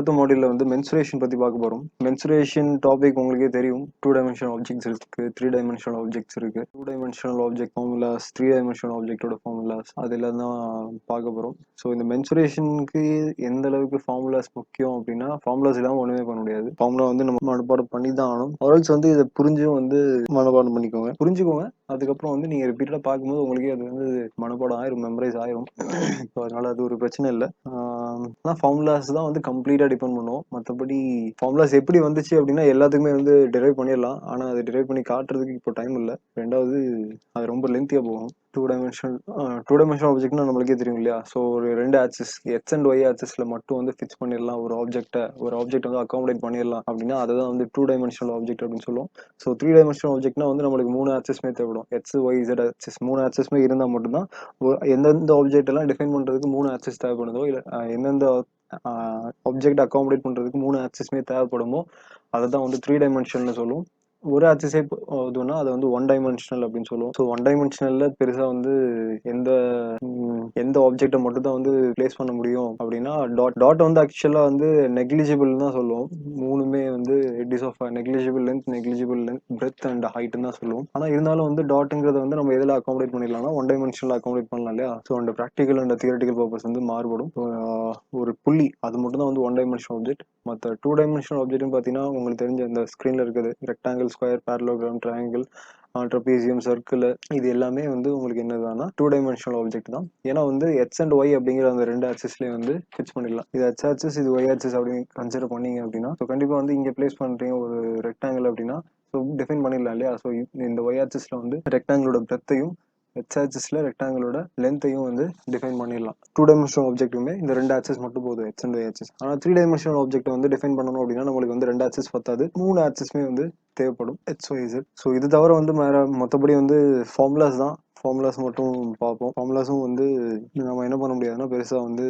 அடுத்த மாடியூல்ல வந்து மென்சுரேஷன் பத்தி பார்க்க போறோம். மென்சுரேஷன் டாபிக் உங்களுக்கே தெரியும். 2 டைமென்ஷனல் ஆப்ஜெக்ட்ஸ் இருக்கு, 3 டைமென்ஷனல் ஆப்ஜெக்ட்ஸ் இருக்கு. 2 டைமென்ஷனல் ஆப்ஜெக்ட் ஃபார்முலாஸ், 3 டைமென்ஷனல் ஆப்ஜெக்ட்டோட ஃபார்முலாஸ் அதெல்லாம் தான் பார்க்க போறோம். ஸோ இந்த மென்சுரேஷனுக்கு எந்த அளவுக்கு ஃபார்முலாஸ் முக்கியம் அப்படின்னா, ஃபார்முலாஸ் இல்லாமல் ஒண்ணுமே பண்ண முடியாது. ஃபார்முலா வந்து நம்ம மனப்பாடம் பண்ணி தான் ஆகணும். ஆல்ஸ் வந்து இதை புரிஞ்சும் வந்து மனப்பாடம் பண்ணிக்கோங்க, புரிஞ்சுக்கோங்க. அதுக்கப்புறம் வந்து நீங்க ரிப்பீட்டடா பார்க்கும்போது உங்களுக்கே அது வந்து மனப்பாடம் ஆயிரும், மெமரைஸ் ஆயிரும். ஸோ அதனால அது ஒரு பிரச்சனை இல்லை. ஆனால் ஃபார்முலாஸ் தான் வந்து கம்ப்ளீட்டாக டிபெண்ட் பண்ணுவோம். மற்றபடி ஃபார்முலாஸ் எப்படி வந்துச்சு அப்படின்னா எல்லாத்துக்குமே வந்து டிரைவ் பண்ணிடலாம். ஆனால் அது டிரைவ் பண்ணி காட்டுறதுக்கு இப்போ டைம் இல்லை. ரெண்டாவது அது ரொம்ப லென்த்தியாக போகும். டூ டைமென்ஷனல் ஆப்ஜெக்ட்னா நம்மளுக்கே தெரியும் இல்லையா? ஸோ ஒரு ரெண்டு ஆக்சிஸ் எக்ஸ் அண்ட் ஒய் ஆக்சிஸ்ல மட்டும் வந்து ஃபிக்ஸ் பண்ணிடலாம். ஒரு ஆப்ஜெக்ட் வந்து அகாமடேட் பண்ணிடலாம் அப்படின்னா அதை தான் வந்து 2 டைமென்ஷனல் ஆப்ஜெக்ட் அப்படின்னு சொல்லுவோம். ஸோ 3 டைமென்ஷனல் ஆப்ஜெக்ட்னா வந்து நம்மளுக்கு 3 ஆக்சிஸ்மே தேவைப்படும். எக்ஸ் ஒய் இசட் ஆக்சிஸ் 3 ஆக்சிஸ்மே இருந்தால் மட்டும்தான் எந்தெந்த ஆப்ஜெக்ட் எல்லாம் டிஃபைன் பண்றதுக்கு 3 ஆக்சிஸ் தேவைப்படுதோ, இல்லை எந்தெந்த ஆப்ஜெக்ட் அகாமடேட் பண்றதுக்கு 3 ஆக்சிஸ்மே தேவைப்படுமோ அதை தான் வந்து 3 டைமென்ஷனல்னு சொல்லுவோம். ஒரு ஆக்சிஸே இதுனா அதை வந்து 1 டைமென்ஷனல் அப்படின்னு சொல்லுவோம். ஸோ 1 டைமென்ஷனல்ல பெருசா வந்து எந்த எந்த ஆப்ஜெக்டை மட்டும் தான் வந்து பிளேஸ் பண்ண முடியும் அப்படின்னா டாட் வந்து ஆக்சுவலா வந்து நெக்லிஜிபிள் தான் சொல்லுவோம். மூணுமே வந்து it is of negligible length breadth and height தான் சொல்லுவோம். ஆனா இருந்தாலும் வந்து டாட்ங்கிறத வந்து நம்ம எதில் அகாமடேட் பண்ணிடலாம்னா 1 டைமென்ஷனல் அகாமடேட் பண்ணலாம் இல்லையா? ஸோ அந்த ப்ராக்டிக்கல் அண்ட் தியரட்டிக்கல் பர்பஸ் வந்து மாறுபடும். ஒரு புள்ளி அது மட்டும் தான் வந்து 1 டைமென்ஷனல் ஆப்ஜெக்ட். மற்ற 2 டைமென்ஷனல் ஆப்ஜெக்ட்னு பார்த்தீங்கன்னா உங்களுக்கு தெரிஞ்ச இந்த ஸ்க்ரீன்ல இருக்குது rectangle, square, parallelogram, triangle, trapezium, circle, இது எல்லாமே வந்து உங்களுக்கு என்னதானா 2 டைமென்ஷனல் ஆப்ஜெக்ட் தான். ஏன்னா வந்து எக்ஸ் அண்ட் ஒய் அப்படிங்கிற அந்த ரெண்டு ஆக்சிஸ்லேயே வந்து ஃபிக்ஸ் பண்ணிடலாம். இது எக்ஸ் ஆக்சிஸ், இது ஒய் ஆக்சிஸ் அப்படின்னு கன்சிடர் பண்ணீங்க அப்படின்னா ஸோ கண்டிப்பாக வந்து இங்கே பிளேஸ் பண்ணுறீங்க ஒரு ரெக்டாங்கிள் அப்படின்னா ஸோ டிஃபைன் பண்ணிடலாம் இல்லையா? ஸோ இந்த ஒய் ஆக்சிஸ்ல வந்து ரெக்டாங்கிளோட பிரெத்தையும் எக்ஸ் ஆக்சிஸ்ல ரெக்டாங்கிளோட லென்த்தையும் வந்து டிஃபைன் பண்ணிடலாம். 2 டைமென்ஷனல் ஆப்ஜெக்ட்டுமே இந்த ரெண்டு ஆக்சிஸ் மட்டும் போதும், எக்ஸ் அண்ட் ஒய் ஆக்சிஸ். ஆனால் 3 டைமென்ஷனல் ஆப்ஜெக்ட் வந்து டிஃபைன் பண்ணணும் அப்படின்னா நம்மளுக்கு வந்து ரெண்டு ஆக்சிஸ் பத்தாது, 3 ஆக்சிஸ்மே வந்து தேவைப்படும், எக்ஸ் ஒய் இசட். ஸோ இது தவிர வந்து மற்றபடி வந்து ஃபார்முலாஸ் தான். ஃபார்முலாஸ் மட்டும் பார்ப்போம். ஃபார்முலாஸும் வந்து நம்ம என்ன பண்ண முடியாதுன்னா பெருசாக வந்து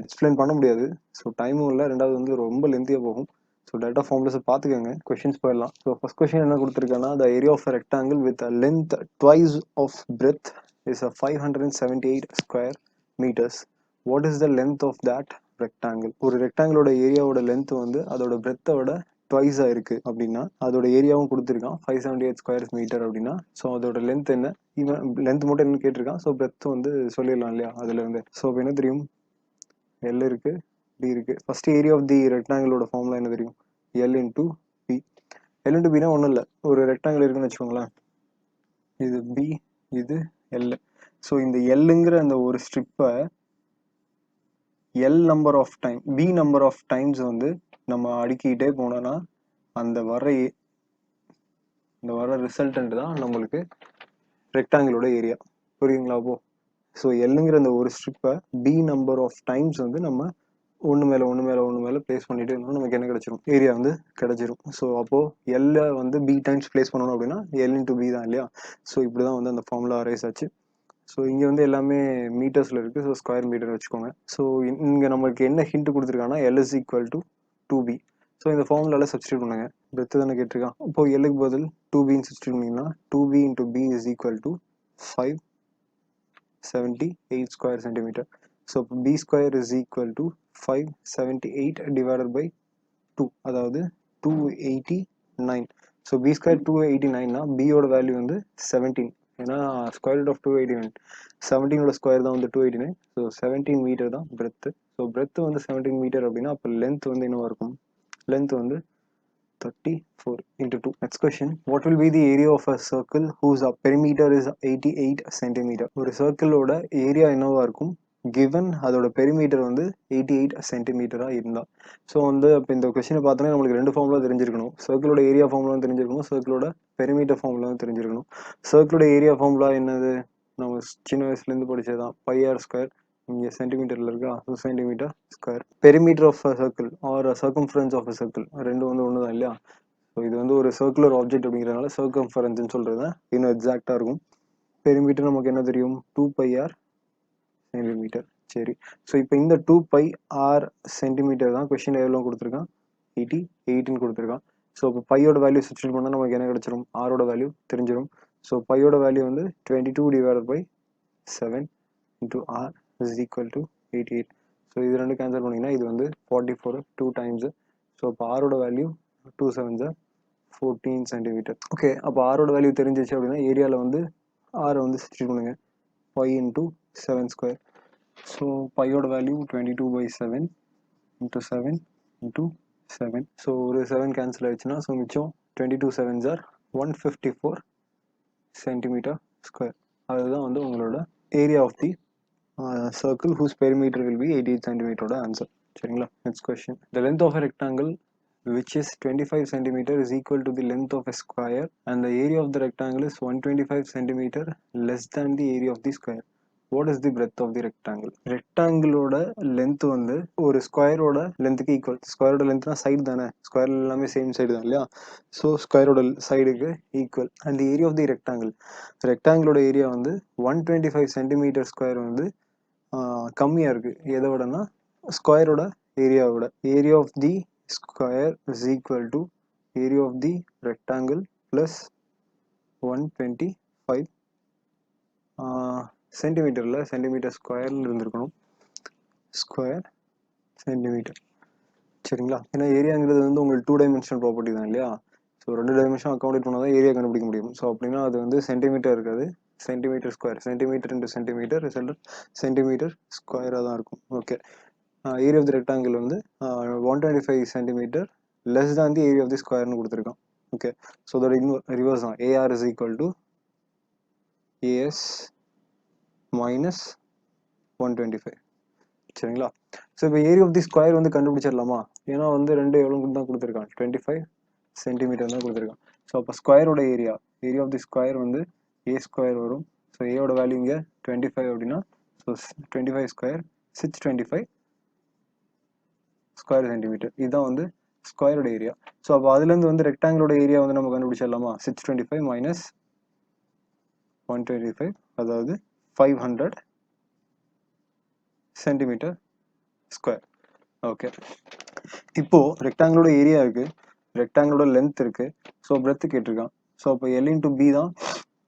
எக்ஸ்பிளைன் பண்ண முடியாது. ஸோ டைமும் இல்லை, ரெண்டாவது வந்து ரொம்ப லென்த்தியாக போகும். ஸோ டேட்டா ஃபார்முலாஸை பார்த்துக்கோங்க. கொஸ்டின்ஸ் போயிடலாம். ஸோ ஃபர்ஸ்ட் கொஸ்டின் என்ன கொடுத்துருக்காங்கன்னா the area of a rectangle with a length twice of breadth is a 578 square meters. What is the length of that rectangle? ஒரு ரெக்டாங்கிளோட ஏரியாவோட லென்த் வந்து அதோட பிரெத்தோட ட்வைஸா இருக்கு அப்படின்னா அதோட ஏரியாவும் கொடுத்துருக்கான் 578 ஸ்கொயர் மீட்டர் அப்படின்னா ஸோ அதோட லென்த் என்ன, இவன் லென்த் மட்டும் என்ன கேட்டிருக்கான். ஸோ பிரெத் வந்து சொல்லிடலாம் இல்லையா அதுல இருந்து. ஸோ இப்போ என்ன தெரியும், எல் இருக்கு, டி இருக்கு. ஃபர்ஸ்ட் ஏரியா ஆஃப் தி ரெக்டாங்கிளோட ஃபார்முலா என்ன தெரியும், L into B. L into பினா ஒன்றும் இல்லை, ஒரு ரெக்டாங்கிள் இருக்குன்னு வச்சுக்கோங்களேன், இது பி, இது எல். ஸோ இந்த எல்லுங்கிற அந்த ஒரு ஸ்ட்ரிப்பை L number of time, B number of times வந்து நம்ம அடுக்கிட்டே போனோம்னா அந்த வர ரிசல்டன்ட் தான் நம்மளுக்கு ரெக்டாங்கிளோட ஏரியா. புரியுங்களா? அப்போ ஸோ எல்லுங்கிற அந்த ஒரு ஸ்ட்ரிப்பை பி நம்பர் ஆஃப் டைம்ஸ் வந்து நம்ம ஒன்று மேலே பிளேஸ் பண்ணிட்டு இருந்தோம், நமக்கு என்ன கிடைச்சிரும், ஏரியா வந்து கிடைச்சிரும். ஸோ அப்போ எல்ல வந்து பி டைம்ஸ் பிளேஸ் பண்ணணும் அப்படின்னா எல் இன்டூ பி தான் இல்லையா? ஸோ இப்படி தான் வந்து அந்த ஃபார்முலா அரைஸ் ஆச்சு. ஸோ இங்கே வந்து எல்லாமே மீட்டர்ஸில் இருக்குது. ஸோ ஸ்கொயர் மீட்டர் வச்சுக்கோங்க. ஸோ இங்கே நம்மளுக்கு என்ன ஹிண்ட் கொடுத்துருக்காங்கன்னா L is equal to 2b. So இந்த ஃபார்முலாவில் சப்ஸ்டியூட் பண்ணுங்க. பெத்து தானே கேட்டிருக்கான். இப்போ எல்லுக்கு பதில் 2bன்னு சப்ஸ்டியூட் பண்ணிங்கன்னா 2b into b is equal to 578 square centimetre. So b square is equal to 578 divided by 2, அதாவது 289. ஸோ பி ஸ்கொயர் 289னா பியோட வேல்யூ வந்து 17. ஏன்னா ஸ்கொயர் ரூட் ஆஃப் 289, 17ஓட ஸ்கொயர் தான் வந்து 289. ஸோ 17 மீட்டர் தான் பிரெத்து. ஸோ பிரெத்து வந்து 17 மீட்டர் அப்படின்னா அப்போ லென்த் வந்து என்னவா இருக்கும், லென்த் வந்து 34 into 2. Next question. What will be the area of a circle whose perimeter is 88 centimeter? ஒரு சர்க்கிளோட ஏரியா என்னவா இருக்கும் given அதோட பெரிமீட்டர் வந்து 88 சென்டிமீட்டரா இருந்தா. ஸோ வந்து இப்போ இந்த கொஸ்டினை பார்த்தோன்னா நம்மளுக்கு ரெண்டு ஃபார்முலா தெரிஞ்சிருக்கணும். சர்க்கிளோட ஏரியா ஃபார்முலாவும் தெரிஞ்சிருக்கணும், சர்க்கிளோட பெரிமீட்டர் ஃபார்முலாவும் தெரிஞ்சிருக்கணும். சர்க்கிளோட ஏரியா ஃபார்முலா என்னது, நம்ம சின்ன வயசுலேருந்து படிச்சதுதான், பைஆர் ஸ்கொயர். இங்கே சென்டிமீட்டர்ல இருக்கா, centimetre square. Perimeter of a circle or circumference of a circle ரெண்டும் வந்து ஒன்று தான் இல்லையா? ஸோ இது வந்து ஒரு சர்க்குலர் ஆப்ஜெக்ட் அப்படிங்கிறதுனால சர்க்கம்ஃபரன்ஸ்னு சொல்றது இன்னும் எக்ஸாக்டா இருக்கும். பெரிமீட்டர் நமக்கு என்ன தெரியும், 2πr சென்டிமீட்டர். சரி, ஸோ இப்போ இந்த 2πr சென்டிமீட்டர் தான் கொஸ்டின் எவ்வளோ கொடுத்துருக்கான், 88ன்னு கொடுத்துருக்கான். ஸோ இப்போ பையோட வேல்யூ சப்ஸ்டியூட் பண்ணால் நமக்கு என்ன கிடைச்சிரும், ஆரோட வேல்யூ தெரிஞ்சிடும். ஸோ பையோட வேல்யூ வந்து 22 divided by 7 into r is equal to 88. So இது ரெண்டு கேன்சல் பண்ணிங்கன்னா இது வந்து 44 2 டைம்ஸு. ஸோ அப்போ ஆரோட வேல்யூ 2 7s 14 சென்டிமீட்டர். ஓகே, அப்போ ஆரோட வேல்யூ தெரிஞ்சிச்சு அப்படின்னா ஏரியாவில் வந்து ஆரை வந்து சப்ஸ்டிட்யூட் பண்ணுங்க. 5 into 7 square. ஸோ பையோட வேல்யூ 22/7 into 7 into 7. ஸோ ஒரு 7 கேன்சல் ஆயிடுச்சுன்னா ஸோ மிச்சம் 22 7s 154 சென்டிமீட்டர் ஸ்கொயர். அதுதான் வந்து உங்களோட area of the circle whose perimeter will be 88 centimeter ஓட ஆன்சர். சரிங்களா? Next question. The length of a rectangle which is 25 centimeter is equal to the length of a square and the area of the rectangle is 125 centimeter less than the area of the square. What is the breadth of the rectangle? ரெக்டாங்கிளோட length வந்து ஒரு ஸ்கொயரோட லென்த்துக்கு equal. ஸ்கொயரோட லென்த்னா side தானே, square எல்லாமே same side தான் இல்லையா? ஸோ ஸ்கொயரோட சைடுக்கு equal. And area of the rectangle, ரெக்டாங்கிளோட ஏரியா வந்து 125 சென்டிமீட்டர் ஸ்கொயர் வந்து கம்மியாக இருக்குது. எதை விடனா ஸ்கொயரோட ஏரியாவோட. Area of the square is equal to area of the rectangle plus 125 சென்டிமீட்டரில் சென்டிமீட்டர் ஸ்கொயரில் இருந்திருக்கணும், ஸ்கொயர் சென்டிமீட்டர். சரிங்களா? ஏன்னா ஏரியாங்கிறது வந்து உங்களுக்கு 2 டைமென்ஷனல் ப்ராப்பர்ட்டி தான் இல்லையா? ஸோ 2 டைமென்ஷன் அக்கௌண்ட் பண்ணால் தான் ஏரியா கண்டுபிடிக்க முடியும். ஸோ அப்படின்னா அது வந்து சென்டிமீட்டர் இருக்காது, centimetre square. Centimetre into centimetre result centimetre ஸ்கொயராக தான் இருக்கும். Okay, area of the rectangle வந்து 125 சென்டிமீட்டர் லெஸ் தான் தி ஏரியா ஆஃப் தி ஸ்கொயர்னு கொடுத்துருக்கான். ஓகே, ஸோ அதோட ரிவர்ஸ் தான். AR is equal to AS minus 125. சரிங்களா? ஸோ இப்போ ஏரியா ஆஃப் தி ஸ்கொயர் வந்து கண்டுபிடிச்சிடலாமா? ஏன்னா வந்து ரெண்டு எவ்வளோ தான் கொடுத்துருக்கான், 25 சென்டிமீட்டர் தான் கொடுத்துருக்கான். ஸோ அப்போ ஸ்கொயரோட ஏரியா, ஏரியா ஆஃப் தி ஸ்கொயர் வந்து ஏ ஸ்கொயர் வரும். ஸோ ஏயோட வேல்யூ இங்கே 25 அப்படின்னா ஸோ 25 ஸ்கொயர் 625 ஸ்கொயர் சென்டிமீட்டர். இதுதான் வந்து ஸ்கொயரோட ஏரியா. ஸோ அப்போ அதுலேருந்து வந்து ரெக்டாங்கிளோட ஏரியா வந்து நம்ம கண்டுபிடிச்சிடலாமா? 625 மைனஸ் 125, அதாவது 500 சென்டிமீட்டர் ஸ்கொயர். ஓகே, இப்போ ரெக்டாங்கிளோட ஏரியா இருக்கு, ரெக்டாங்கிளோட லென்த் இருக்கு, ஸோ பிரெத் கேட்டிருக்கான். ஸோ அப்போ எல் இன்டூ பி தான்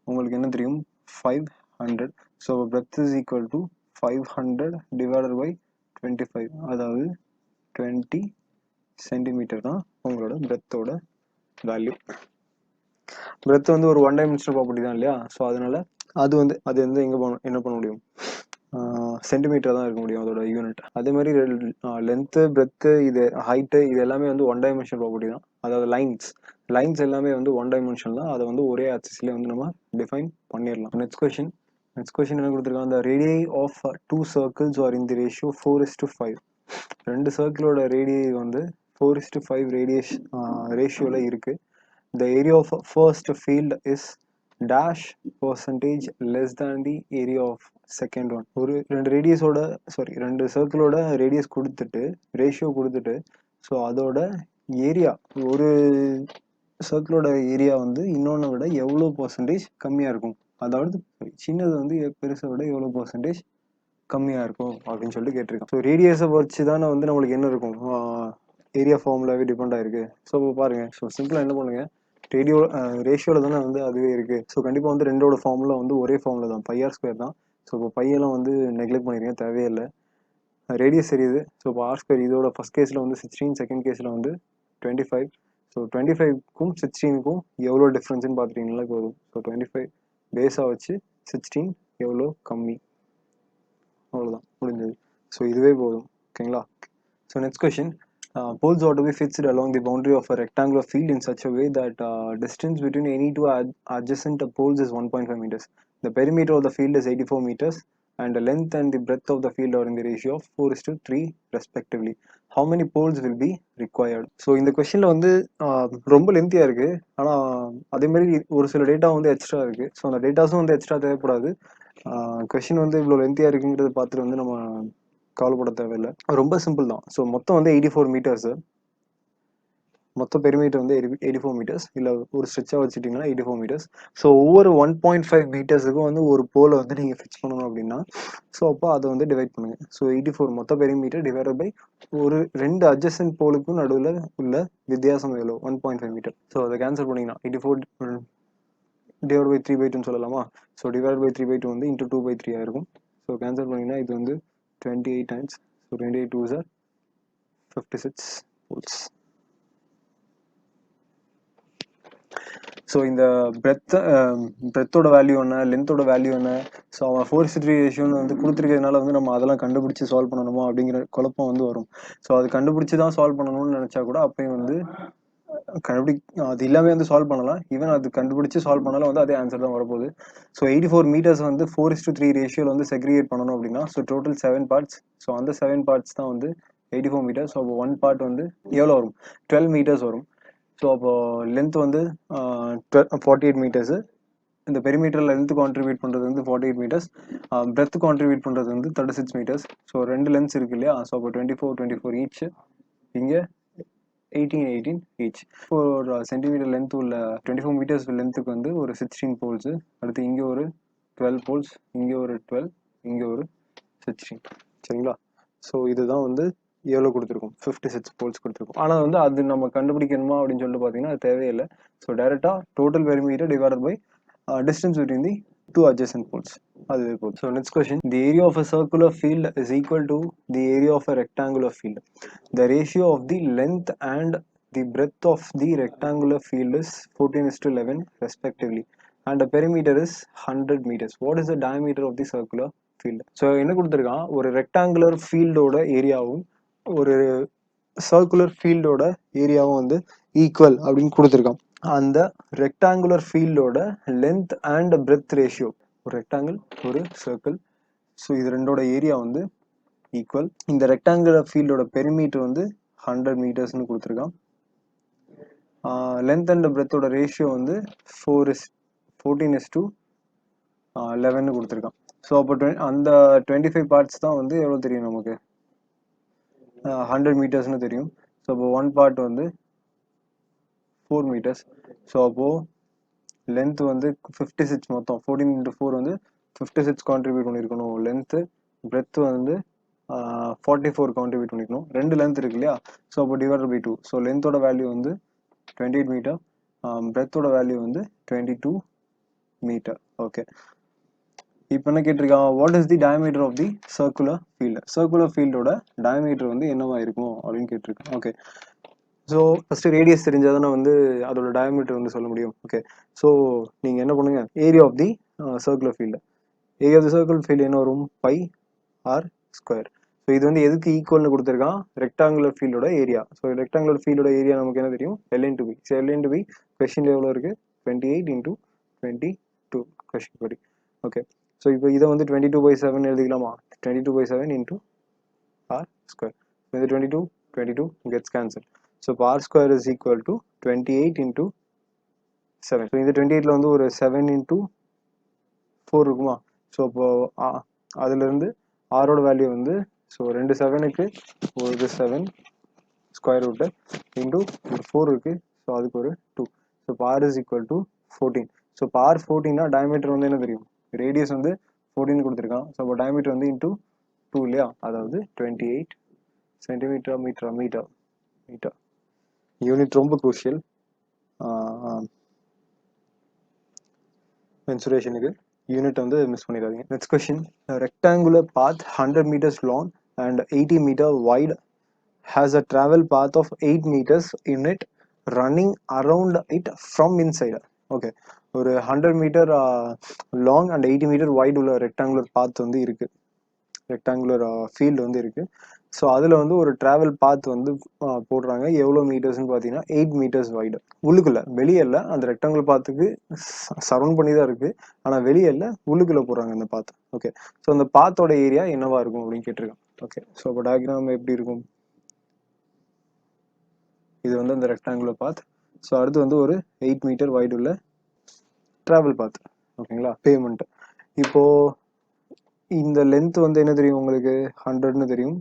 உங்களுக்கு என்ன தெரியும், 500. So breadth is equal to 500 divided by 25, அதாவது 20 சென்டிமீட்டர் தான் உங்களோட பிரெத்தோட வேல்யூ. பிரெத் வந்து ஒரு 1 டைமென்ஷனல் ப்ராப்பர்ட்டி தான் இல்லையா? ஸோ அதனால அது வந்து எங்கே என்ன பண்ண முடியும், சென்டிமீட்டர் தான் இருக்க முடியும் அதோட யூனிட். அதே மாதிரி லென்த்து பிரெத்து இது ஹைட்டு இது எல்லாமே வந்து 1 டைமென்ஷன் ப்ராப்பர்ட்டி தான். அதாவது லைன்ஸ் எல்லாமே வந்து 1 டைமென்ஷன் தான். அதை வந்து ஒரே ஆக்சிஸ்லேயே வந்து நம்ம டிஃபைன் பண்ணிடலாம். நெக்ஸ்ட் கொஸ்டின் என்ன கொடுத்துருக்காங்க, அந்த radii of 2 circles are in the ratio 4:5. ரெண்டு சர்க்கிளோட ரேடியை வந்து 4:5 ரேஷியோவில் இருக்குது. The area of first field is dash percentage less than the area of second one. ஒரு ரெண்டு சர்க்கிளோட ரேடியஸ் கொடுத்துட்டு ரேஷியோ கொடுத்துட்டு ஸோ அதோட ஏரியா, ஒரு சர்க்கிளோட ஏரியா வந்து இன்னொன்று விட எவ்வளோ பர்சன்டேஜ் கம்மியாக இருக்கும், அதாவது சின்னது வந்து பெருசை விட எவ்வளோ பர்சன்டேஜ் கம்மியாக இருக்கும் அப்படின்னு சொல்லிட்டு கேட்டிருக்கோம். ஸோ ரேடியஸை வச்சு தானே வந்து நம்மளுக்கு என்ன இருக்கும், ஏரியா ஃபார்முலாவே டிபெண்ட் ஆயிருக்கு. ஸோ இப்போ பாருங்க, ஸோ சிம்பிளாக என்ன பண்ணுங்க, ரேஷியோவில் தானே வந்து அதுவே இருக்கு. ஸோ கண்டிப்பாக வந்து ரெண்டோட ஃபார்முலா வந்து ஒரே ஃபார்முலா தான், πr ஸ்கொயர் தான். ஸோ இப்போ பையெல்லாம் வந்து நெக்லெக்ட் பண்ணிருக்கேன், தேவையில்லை. ரேடியஸ் தெரியுது. ஸோ இப்போ ஆர் ஸ்கொயர் இதோட ஃபர்ஸ்ட் கேஸில் வந்து 16, செகண்ட் கேஸில் வந்து 25. ஸோ 25க்கும் 16க்கும் எவ்வளோ டிஃப்ரென்ஸ்னு பார்த்துட்டீங்களா போதும். ஸோ 25 பேஸாக வச்சு 16 எவ்வளோ கம்மி, அவ்வளோதான் முடிஞ்சது. ஸோ இதுவே போதும். ஓகேங்களா? So next question. Poles ought to be fixed along the boundary of a rectangular field in such a way that distance between any two adjacent poles is 1.5 meters. The perimeter of the field is 84 meters and the length and the breadth of the field are in the ratio of 4:3 respectively. How many poles will be required? So இந்த கொஸ்டினில் வந்து ரொம்ப லென்த்தியாக இருக்குது, ஆனால் அதே மாதிரி ஒரு சில டேட்டா வந்து எக்ஸ்ட்ரா இருக்குது. ஸோ அந்த டேட்டாஸும் வந்து எக்ஸ்ட்ரா தேவைப்படாது. கொஸ்டின் வந்து இவ்வளோ லென்த்தியாக இருக்குங்கிறத பார்த்துட்டு வந்து நம்ம கவலைப்பட தேவையில்லை, ரொம்ப சிம்பிள் தான். ஸோ மொத்தம் வந்து 84 மீட்டர்ஸ், மொத்த பெரிமீட்டர் வந்து 84 மீட்டர்ஸ், இல்லை ஒரு ஸ்ட்ரெச்சாக வச்சுட்டிங்கன்னா 84 மீட்டர்ஸ். ஸோ ஒவ்வொரு 1.5 மீட்டர்ஸுக்கும் வந்து ஒரு போலை வந்து நீங்கள் ஃபிக்ஸ் பண்ணணும் அப்படின்னா ஸோ அப்போ அதை வந்து டிவைட் பண்ணுங்க. ஸோ 84 மொத்த பெரிமீட்டர் டிவைட் பை ஒரு ரெண்டு அட்ஜசன்ட் போலுக்கும் நடுவில் உள்ள வித்தியாசம் எவ்வளோ, 1.5 மீட்டர். ஸோ அதை கேன்சல் பண்ணிங்கன்னா 84 டிவைட் பை 3/2 சொல்லலாமா? ஸோ டிவைட் பை 3/2 வந்து இன்ட்டு 2/3 ஆயிருக்கும். ஸோ கேன்சல் பண்ணிங்கன்னா இது வந்து 28 times so 28 2s are 56 poles. So இந்த பிரெத்தோட வேல்யூ என்ன, லென்த்தோட வேல்யூ என்ன, ஸோ அவன் 4:3 ரேஷியோன்னு வந்து கொடுத்துருக்கிறதுனால வந்து நம்ம அதெல்லாம் கண்டுபிடிச்சி சால்வ் பண்ணணுமா அப்படிங்கிற குழப்பம் வந்து வரும். ஸோ அது கண்டுபிடிச்சி தான் சால்வ் பண்ணணும்னு நினச்சா கூட அப்பயும் வந்து அது எல்லாமே வந்து சால்வ் பண்ணலாம். ஈவன் அது கண்டுபிடிச்சி சால்வ் பண்ணாலும் வந்து அதே ஆன்சர் தான் வரப்போகுது. ஸோ 84 மீட்டர்ஸ் வந்து 4:3 ரேஷியோவில் வந்து செக்ரிகேட் பண்ணணும் அப்படின்னா ஸோ டோட்டல் 7 பார்ட்ஸ். ஸோ அந்த 7 பார்ட்ஸ் தான் வந்து 84 மீட்டர்ஸ். ஸோ அப்போ 1 பார்ட் வந்து எவ்வளோ வரும், 12 மீட்டர்ஸ் வரும். ஸோ அப்போ லென்த் வந்து 48 மீட்டர்ஸு. இந்த பெரிமீட்டர் லென்த் கான்ட்ரிபியூட் பண்ணுறது வந்து 48 மீட்டர்ஸ், பிரெத் கான்ட்ரிபியூட் பண்ணுறது வந்து 36 மீட்டர்ஸ். ஸோ 2 லென்த்ஸ் இருக்கு இல்லையா, ஸோ அப்போ 24 ஈச், இங்கே 18 ஈச். 4 சென்டிமீட்டர் லென்த் உள்ள 24 மீட்டர்ஸ் லென்த்துக்கு வந்து ஒரு 16 போல்ஸு. அடுத்து இங்கே ஒரு 12 போல்ஸ், இங்கே ஒரு 12, இங்கே ஒரு 16. சரிங்களா? ஸோ இதுதான் வந்து எவ்வளோ கொடுத்துருக்கோம், 56 போல்ஸ் கொடுத்துருக்கோம். ஆனால் வந்து அது நம்ம கண்டுபிடிக்கணுமா அப்படின்னு சொல்லிட்டு பார்த்தீங்கன்னா அது தேவையில்லை. ஸோ டைரெக்டாக total perimeter divided by distance between the two adjacent poles. So next question, the area of a circular field is equal to the area of a rectangular field. The ratio of the length and the breadth of the rectangular field is 14:11 respectively, and the perimeter is 100 meters. What is the diameter of the circular field? So என்ன கொடுத்திருக்கான், ஒரு rectangular fieldோட ஏரியாவும் ஒரு circular ஃபீல்டோட ஏரியாவும் வந்து equal அப்படின்னு கொடுத்துருக்கான். அந்த rectangular ஃபீல்டோட லென்த் அண்ட் பிரெத் ரேஷியோ, ஒரு ரெக்டாங்கிள் ஒரு சர்க்கிள், ஸோ இது ரெண்டோட ஏரியா வந்து ஈக்குவல். இந்த ரெக்டாங்குலர் ஃபீல்டோட பெரிமீட்டர் வந்து 100 மீட்டர்ஸ்னு கொடுத்துருக்கான். லென்த் அண்ட் பிரெத்தோட ரேஷியோ வந்து 14:11 கொடுத்துருக்கான். ஸோ அப்போ அந்த 25 பார்ட்ஸ் தான் வந்து எவ்வளோ தெரியும் நமக்கு, 100 மீட்டர்ஸ்னு தெரியும். ஸோ அப்போ 1 பார்ட் வந்து 4 மீட்டர்ஸ். ஸோ அப்போது லென்த் வந்து 56, மொத்தம் 14 × 4 வந்து 56 கான்ட்ரிபியூட் பண்ணியிருக்கணும். லென்த்து பிரெத் வந்து 44 கான்ட்ரிபியூட் பண்ணிக்கணும். 2 லென்த் இருக்கு இல்லையா, ஸோ அப்போ டிவைடட் பை 2. ஸோ லென்த்தோட வேல்யூ வந்து 28 மீட்டர், பிரெத்தோட வேல்யூ வந்து 22 மீட்டர். ஓகே, இப்போ என்ன கேட்டிருக்கான், what is the diameter of the circular field, circular ஃபீல்டோட டயமீட்டர் வந்து என்னவா இருக்கும் அப்படின்னு கேட்டிருக்கான். ஓகே, ஸோ ஃபஸ்ட்டு ரேடியஸ் தெரிஞ்சால் தானே வந்து அதோட டயமீட்டர் வந்து சொல்ல முடியும். ஓகே, ஸோ நீங்கள் என்ன பண்ணுங்கள், area of the circular field, area of the circular field என்ன வரும், பை ஆர் ஸ்கொயர். ஸோ இது வந்து எதுக்கு ஈக்குவல்னு கொடுத்துருக்கான், ரெக்டாங்குலர் ஃபீல்டோட ஏரியா. ஸோ ரெக்டாங்குலர் ஃபீல்டோட ஏரியா நமக்கு என்ன தெரியும், L/B. ஸோ L/B கொஸ்டின் எவ்வளோ இருக்குது, 28 × 22 கொஸ்டின் படி. ஓகே, ஸோ இப்போ இதை வந்து 22/7 எழுதிக்கலாமா, 22/7 × r square. So the 22 gets cancelled. So r square is equal to 28 × 7. So இந்த 28ல வந்து ஒரு 7 × 4 இருக்குமா. ஸோ அப்போ அதுலேருந்து ஆரோட வேல்யூ வந்து, ஸோ 2 7க்கு ஒரு 7 ஸ்கொயர் ரூட்டு இன்டூ ஒரு 4 இருக்குது, ஸோ அதுக்கு ஒரு 2. ஸோ இப்போ r is equal to 14. So இப்போ r 14னா டயமீட்டர் வந்து என்ன தெரியும், ரேடியஸ் வந்து 14 கொடுத்துருக்கான். ஸோ அப்போ டயமீட்டர் வந்து இன்டூ 2 இல்லையா, அதாவது 28 சென்டிமீட்டர் மீட்டர். யூனிட் ரொம்ப குரூஷியல் மென்சுரேஷனுக்கு, யூனிட் வந்து மிஸ் பண்ணிடாதீங்க. Next question, rectangular path 100 meters long and 80 meter wide has a travel path of 8 meters in it running around it from inside. Okay, ஒரு 100 meter long and 80 meter wide உள்ள rectangular பாத் வந்து இருக்கு, rectangular field வந்து இருக்குது. So அதில் வந்து ஒரு travel பாத் வந்து போடுறாங்க. எவ்வளோ மீட்டர்ஸ்னு பார்த்தீங்கன்னா 8 மீட்டர்ஸ் வைடு. உள்ளுக்குள்ளே, வெளியே இல்லை, அந்த ரெக்டாங்குலர் பாத்துக்கு சரௌண்ட் பண்ணி தான் இருக்குது, ஆனால் வெளியே இல்லை, உள்ளுக்குள்ளே போடுறாங்க இந்த பாத். ஓகே, ஸோ அந்த பாத்தோட ஏரியா என்னவா இருக்கும் அப்படின்னு கேட்டிருக்கேன். ஓகே, ஸோ அப்போ டயக்ராம் எப்படி இருக்கும், இது வந்து அந்த ரெக்டாங்குலர் பாத். ஸோ அடுத்து வந்து ஒரு 8 மீட்டர் வைடு உள்ள ட்ராவல் பாத். ஓகேங்களா, பேமெண்ட். இப்போது இந்த லென்த் வந்து என்ன தெரியும் உங்களுக்கு, 100ன்னு தெரியும்,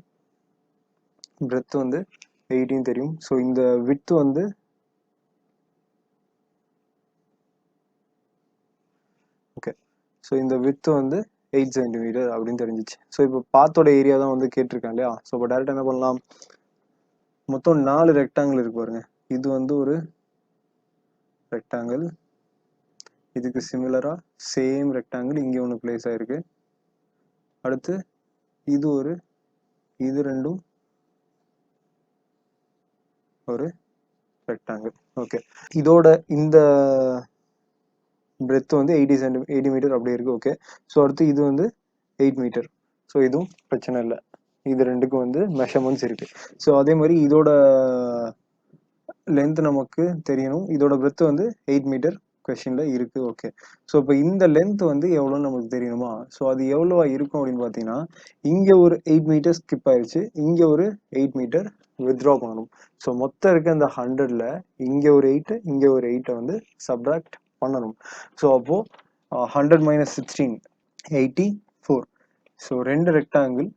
பிரெத் வந்து 18 தெரியும். ஸோ இந்த விட்த் வந்து ஓகே, ஸோ இந்த விட்த் வந்து 8 சென்டிமீட்டர் அப்படின்னு தெரிஞ்சிச்சு. ஸோ இப்போ பாத்தோட ஏரியா தான் வந்து கேட்டிருக்கேன் இல்லையா. ஸோ இப்போ டேரெக்டாக என்ன பண்ணலாம், மொத்தம் 4 ரெக்டாங்கிள் இருக்கு பாருங்க. இது வந்து ஒரு ரெக்டாங்கிள், இதுக்கு சிமிலரா சேம் ரெக்டாங்கிள் இங்கே ஒன்று பிளேஸ் ஆயிருக்கு. அடுத்து இது ஒரு இது ரெண்டும் ஒரு ரெக்டாங்கிள். ஓகே, இதோட இந்த பிரெத் வந்து 80 மீட்டர் அப்படி இருக்கு. ஓகே, ஸோ அடுத்து இது வந்து 8 மீட்டர். ஸோ இதுவும் பிரச்சனை இல்லை, இது ரெண்டுக்கும் வந்து மெஷர்மெண்ட்ஸ் இருக்கு. ஸோ அதே மாதிரி இதோட லென்த் நமக்கு தெரியணும், இதோட பிரெத் வந்து 8 மீட்டர் கொஸ்டின்ல இருக்கு. ஓகே, ஸோ இப்போ இந்த லென்த் வந்து எவ்வளோன்னு நமக்கு தெரியணுமா? ஸோ அது எவ்வளோவா இருக்கும் அப்படின்னு பார்த்தீங்கன்னா, இங்கே ஒரு 8 மீட்டர் ஸ்கிப் ஆயிடுச்சு, இங்கே ஒரு 8 மீட்டர் வித்ட்ரா பண்ணணும். ஸோ மொத்தம் இருக்க அந்த 100ல் இங்கே ஒரு 8 இங்கே ஒரு 8 வந்து சப்ராக்ட் பண்ணணும். ஸோ அப்போ 100 - 16 84. So 2 rectangle,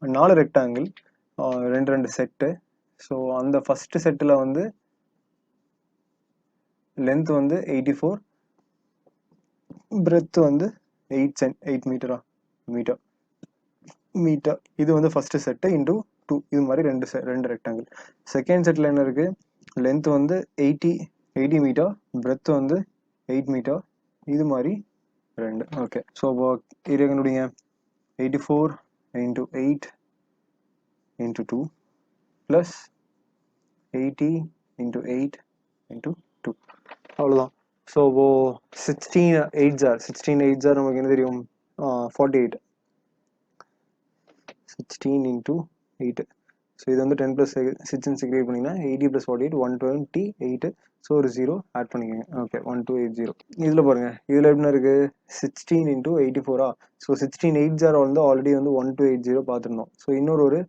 4 rectangle, 2 set. So அந்த ஃபர்ஸ்ட் செட்டில் வந்து லென்த் வந்து 84, பிரெத் வந்து 8 மீட்டரா மீட்டர். இது வந்து ஃபர்ஸ்ட் செட்டு இன்டூ 2, இது மாதிரி ரெண்டு ரெக்டாங்கிள். செகண்ட் செட்டில் என்ன இருக்கு, லென்த் வந்து 80 மீட்டர், பிரெத் வந்து 8 மீட்டர், இது மாதிரி 2. ஓகே, ஸோ அப்போ ஏரியா கண்டுபிடிங்க. 84 × 8 × 2 ப்ளஸ் 80 × 8 × 2. அவ்வளோதான். ஸோ இப்போ 16 8s நமக்கு என்ன தெரியும், 48. 16 × 8. ஸோ இது வந்து 10 + 6 செக்ரிகேட் பண்ணிங்கன்னா 80 + 48 128. ஸோ ஒரு 0 ஆட் பண்ணிக்கோங்க. ஓகே, 1280. இதில் பாருங்கள், இதில் எப்படின்னா இருக்குது 16 × 84. ஸோ 16 8s வந்து ஆல்ரெடி வந்து 1280 பார்த்துருந்தோம். ஸோ இன்னொரு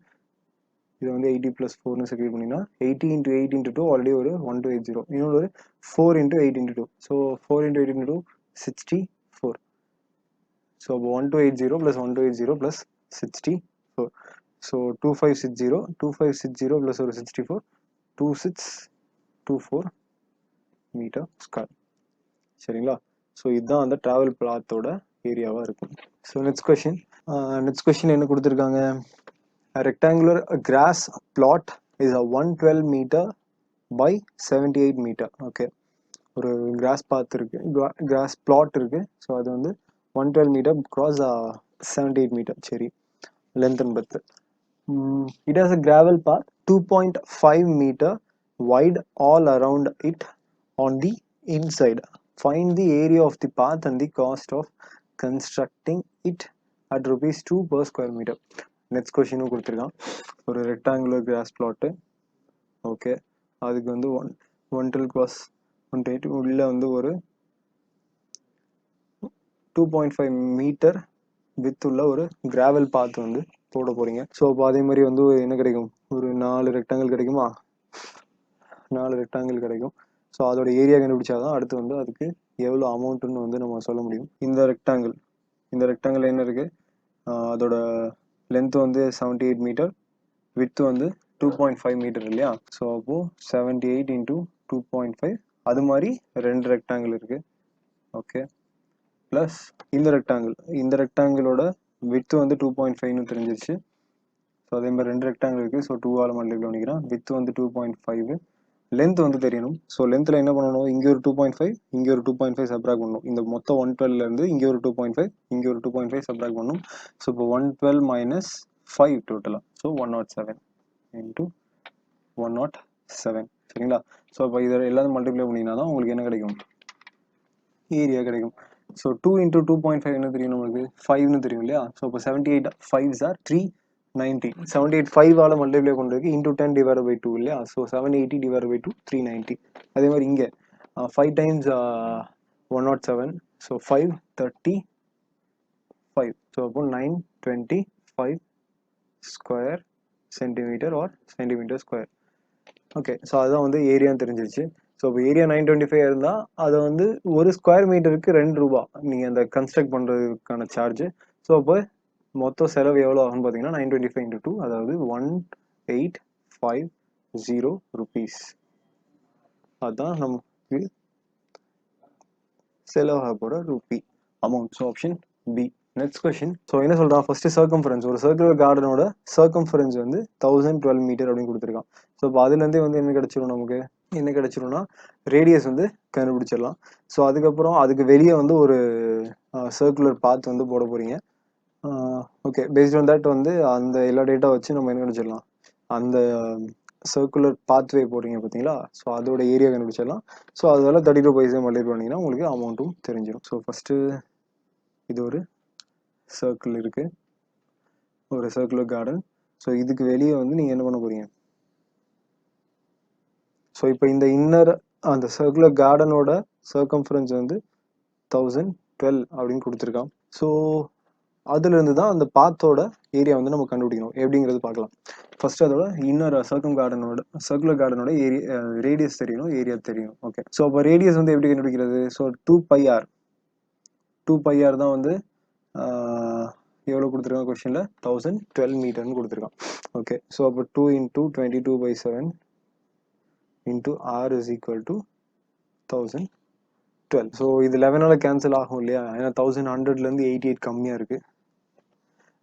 இது வந்து 80 + 4ன்னு செக்ரிகேட் பண்ணிங்கன்னா 80 × 8 × 2 ஆல்ரெடி ஒரு 1280. இன்னொரு 4 × 8 × 2. ஸோ 4 × 8 × 2 64. ஸோ 1280 + 1280 + 64. ஸோ 2560 + ஒரு 64 2624 மீட்டர் ஸ்கொயர். சரிங்களா? ஸோ இதுதான் அந்த ட்ராவல் பிளாத்தோட ஏரியாவாக இருக்கும். ஸோ நெக்ஸ்ட் கொஸ்டின் என்ன கொடுத்துருக்காங்க, rectangular grass plot is a 112 meter by 78 meter. Okay, ஒரு கிராஸ் பாத் இருக்கு, கிராஸ் பிளாட் இருக்கு. ஸோ அது வந்து 112 மீட்டர் க்ராஸ் 78 மீட்டர். சரி, length and breadth. It has a gravel path 2.5 meter wide all around it on the inside. Find the area of the path and the cost of constructing it at ₹2 per square meter. Next கொஸ்டினும் கொடுத்துருக்கான். ஒரு rectangular cross plot. Okay, அதுக்கு வந்து 112 × 108 உள்ள வந்து ஒரு 2.5 metre with உள்ள ஒரு gravel பாத் வந்து போட போறீங்க. ஸோ அப்போ அதே மாதிரி வந்து என்ன கிடைக்கும், ஒரு 4 ரெக்டாங்கிள் கிடைக்குமா, 4 ரெக்டாங்கிள் கிடைக்கும். ஸோ அதோட ஏரியா கண்டுபிடிச்சாதான் அடுத்து வந்து அதுக்கு எவ்வளோ அமௌண்ட்டுன்னு வந்து நம்ம சொல்ல முடியும். இந்த ரெக்டாங்கிள் என்ன இருக்கு, அதோட லென்த் வந்து 78 மீட்டர், வித் வந்து 2.5 மீட்டர் இல்லையா. ஸோ அப்போ 78 × 2.5, அது மாதிரி 2 ரெக்டாங்கிள் இருக்கு. ஓகே, ப்ளஸ் இந்த ரெக்டாங்கிளோட வித் வந்து 2.5ன்னு தெரிஞ்சிருச்சு. ஸோ அதே மாதிரி 2 ரெக்டாங்கிள் இருக்குது. ஸோ 2ஆல் மல்டிப்ளை பண்ணிக்கிறேன். வித் வந்து 2.5, லென்த் வந்து தெரியணும். ஸோ லென்த்தில் என்ன பண்ணணும், இங்கே ஒரு 2.5 இங்கே ஒரு 2.5 சப்ராக்ட் பண்ணணும். இந்த மொத்தம் 112லேருந்து இங்கே ஒரு 2.5 இங்கே ஒரு 2.5 சப்ராக்ட் பண்ணணும். ஸோ இப்போ 112 - 5 டோட்டலாக. ஸோ 107 × 107. சரிங்களா? ஸோ இப்போ இதில் எல்லாரும் மல்டிப்ளை பண்ணிங்கன்னா தான் உங்களுக்கு என்ன கிடைக்கும், ஏரியா கிடைக்கும். ஸோ 2 × 2.5 என்ன தெரியும் நம்மளுக்கு, 5ன்னு தெரியும் இல்லையா. ஸோ இப்போ 78 5s are 390. 78 5ஆல் மல்டிப்ளை பண்ணுறதுக்கு × 10 / 2 இல்லையா. ஸோ 780 / 2 390. அதே மாதிரி இங்கே 5 × 107. ஸோ 535. ஸோ அப்போ 925 square centimetre or centimetre square. Okay, so அதுதான் வந்து ஏரியான்னு தெரிஞ்சிருச்சு. ஸோ இப்போ ஏரியா 925 இருந்தால் அதை வந்து ஒரு ஸ்கொயர் மீட்டருக்கு ₹2 நீங்கள் அந்த கன்ஸ்ட்ரக்ட் பண்ணுறதுக்கான சார்ஜ். ஸோ அப்போ மொத்தம் செலவு எவ்வளோ ஆகும்னு பார்த்தீங்கன்னா 925 × 2, அதாவது 1850 rupees. அதுதான் நமக்கு செலவாக போகிற rupee amount. So option B. Next question. So என்ன சொல்கிறான், ஃபர்ஸ்ட் சர்க்கம்ஃபரன்ஸ், ஒரு சர்க்குலர் கார்டனோட சர்க்கம்ஃபரன்ஸ் வந்து 1012 மீட்டர் அப்படின்னு கொடுத்துருக்கான். ஸோ இப்போ அதுலேருந்தே வந்து என்ன கிடைச்சிரும்னா ரேடியஸ் வந்து கண்டுபிடிச்சிடலாம். ஸோ அதுக்கப்புறம் அதுக்கு வெளியே வந்து ஒரு சர்க்குலர் பாத் வந்து போட போறீங்க. ஓகே, பேஸ்ட் ஆன் தட் வந்து அந்த எல்லா டேட்டா வச்சு நம்ம என்ன கண்டுபிடிச்சிடலாம், அந்த சர்க்குலர் பாத்வே போடுறீங்க பார்த்தீங்களா, ஸோ அதோட ஏரியா கண்டுபிடிச்சிடலாம். ஸோ அதெல்லாம் 32 மல்டிப்ளை பண்ணிங்கன்னா உங்களுக்கு அமௌண்ட்டும் தெரிஞ்சிடும். ஸோ ஃபஸ்ட்டு இது ஒரு சர்க்கிள் இருக்குது, ஒரு சர்க்குலர் கார்டன். ஸோ இதுக்கு வெளியே வந்து நீங்கள் என்ன பண்ண போகிறீங்க, ஸோ இப்போ இந்த இன்னர் அந்த சர்க்குலர் கார்டனோட சர்க்கம்ஃபரன்ஸ் வந்து 1012 அப்படின்னு கொடுத்துருக்கான். ஸோ அதுலேருந்து தான் அந்த பாத்தோட ஏரியா வந்து நம்ம கண்டுபிடிக்கணும். எப்படிங்கிறது பார்க்கலாம். ஃபர்ஸ்ட் அதோட இன்னர் சர்க்குலர் கார்டனோட ஏரியா ரேடியஸ் தெரியணும், ஏரியா தெரியணும். ஓகே, ஸோ அப்போ ரேடியஸ் வந்து எப்படி கண்டுபிடிக்கிறது, ஸோ 2πr தான் வந்து எவ்வளோ கொடுத்துருக்கான் கொஸ்டினில், 1012 மீட்டர்னு கொடுத்துருக்கான். ஓகே, ஸோ அப்போ 2 × 22/7 × r is equal to 1012. So இது 11ஆல் கேன்சல் ஆகும் இல்லையா, ஏன்னா 1100லேருந்து 88 கம்மியாக இருக்குது.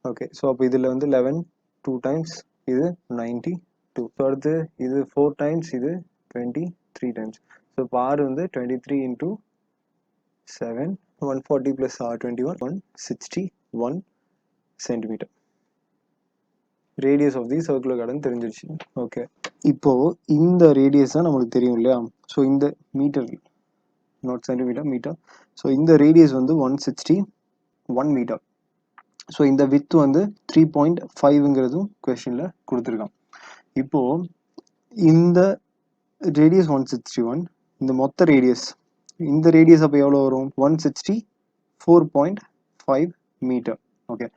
ஓகே, ஸோ அப்போ இதில் வந்து 11 2 டைம்ஸ், இது 92. ஸோ அடுத்து இது 4 டைம்ஸ், இது 23 டைம்ஸ். ஸோ இப்போ r வந்து 23 × 7 140 + r21 161 centimetre. Radius of the circular garden தெரிஞ்சிருச்சு. ஓகே, இப்போ இந்த ரேடியஸ் தான் நமக்கு தெரியும் இல்லையா, ஸோ இந்த metre, not centimetre, metre. So இந்த ரேடியஸ் வந்து 161 மீட்டர். ஸோ இந்த வித் வந்து 3.5ங்கிறதும் கொஸ்டினில் கொடுத்துருக்கான். இப்போது இந்த ரேடியஸ் 161, இந்த மொத்த ரேடியஸ், இந்த ரேடியஸ் அப்போ எவ்வளோ வரும், 164.5 மீட்டர். ஓகே,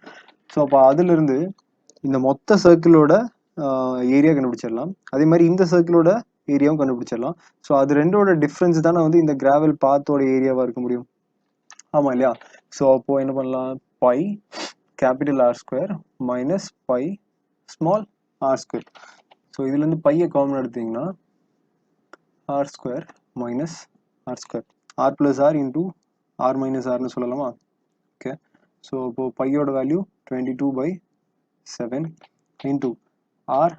ஸோ அப்போ அதிலிருந்து இந்த மொத்த சர்க்கிளோட ஏரியா கண்டுபிடிச்சிடலாம், அதே மாதிரி இந்த சர்க்கிளோட ஏரியாவும் கண்டுபிடிச்சிடலாம். ஸோ அது ரெண்டோட டிஃப்ரென்ஸ் தானே வந்து இந்த கிராவல் பாத்தோட ஏரியாவாக இருக்க முடியும். ஆமாம் இல்லையா, ஸோ அப்போது என்ன பண்ணலாம், pi capital R² minus pi small R². So இதுலேருந்து பையை காமன் எடுத்தீங்கன்னா R² minus R², R + R into R - Rன்னு சொல்லலாமா. ஓகே, ஸோ இப்போது பையோட வேல்யூ 22/7 இன்டூ R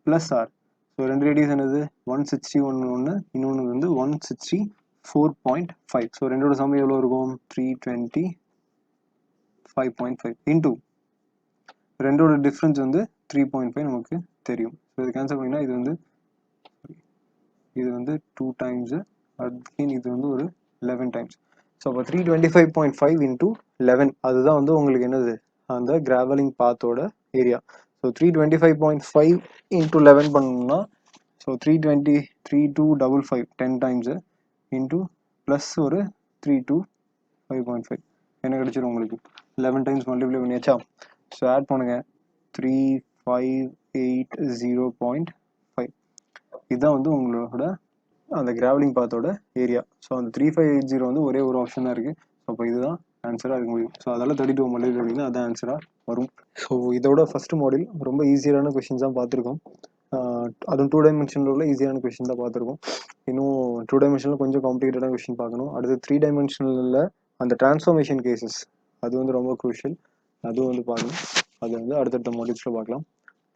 + R. ஸோ ரெண்டு ரேடியஸ் என்னது, 161 ஒன்று, இன்னொன்று வந்து 164.5. ஸோ ரெண்டோட சமயம் எவ்வளோ இருக்கும், 325.5 இன்டூ ரெண்டோட டிஃப்ரென்ஸ் வந்து 3.5 நமக்கு தெரியும். ஸோ இது கேன்சல் பண்ணிங்கன்னா இது வந்து 2 டைம்ஸு, அகெயின் இது வந்து ஒரு 11 டைம்ஸ். ஸோ அப்போ 325.5 × 11, அதுதான் வந்து உங்களுக்கு என்னது, அந்த கிராவலிங் பாத்தோட ஏரியா. ஸோ 325.5 × 11 பண்ணோம்னா, ஸோ 3255 10 டைம்ஸு இன்டூ ப்ளஸ் ஒரு 325.5 என்ன கிடச்சிடும் உங்களுக்கு, 11 டைம்ஸ் மல்டிப்ளை பண்ணியாச்சா. ஸோ ஆட் பண்ணுங்கள், 3580.5. இதுதான் வந்து உங்களோட அந்த கிராவலிங் பாத்தோட ஏரியா. ஸோ அந்த 3580 வந்து ஒரே ஒரு ஆப்ஷன் தான் இருக்குது. ஸோ அப்போ இதுதான் ஆன்சராக இருக்க முடியும். ஸோ அதெல்லாம் 32 மல்டிப்ளை பண்ணிங்கன்னா அதான் ஆன்சராக வரும். ஸோ இதோட ஃபஸ்ட்டு மாடல் ரொம்ப ஈஸியான கொஷின்ஸ் தான் பார்த்துருக்கோம். அதுவும் 2 டைமென்ஷனில் உள்ள ஈஸியான கொஷின் தான் பார்த்துருக்கோம். இன்னும் 2 டைமென்ஷனில் கொஞ்சம் காம்ப்ளிகேட்டடான கொஷின் பார்க்கணும். அடுத்து 3 டைமென்ஷனில் அந்த டிரான்ஸ்ஃபார்மேஷன் கேசஸ், அது வந்து ரொம்ப க்ரூஷியல், அதுவும் வந்து பார்க்கணும். அது வந்து அடுத்தடுத்த மாடல்ஸில் பார்க்கலாம்.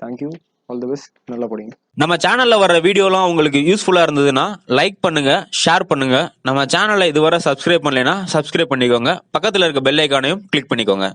தேங்க்யூ, ஆல் தி பெஸ்ட், நல்லா படிங்க. நம்ம சேனல்ல வர வீடியோலாம் உங்களுக்கு யூஸ்ஃபுல்லா இருந்ததுன்னா லைக் பண்ணுங்க, ஷேர் பண்ணுங்க. நம்ம சேனலை இதுவரை சப்ஸ்கிரைப் பண்ணலைன்னா சப்ஸ்கிரைப் பண்ணிக்கோங்க. பக்கத்துல இருக்க பெல் ஐகானையும் கிளிக் பண்ணிக்கோங்க.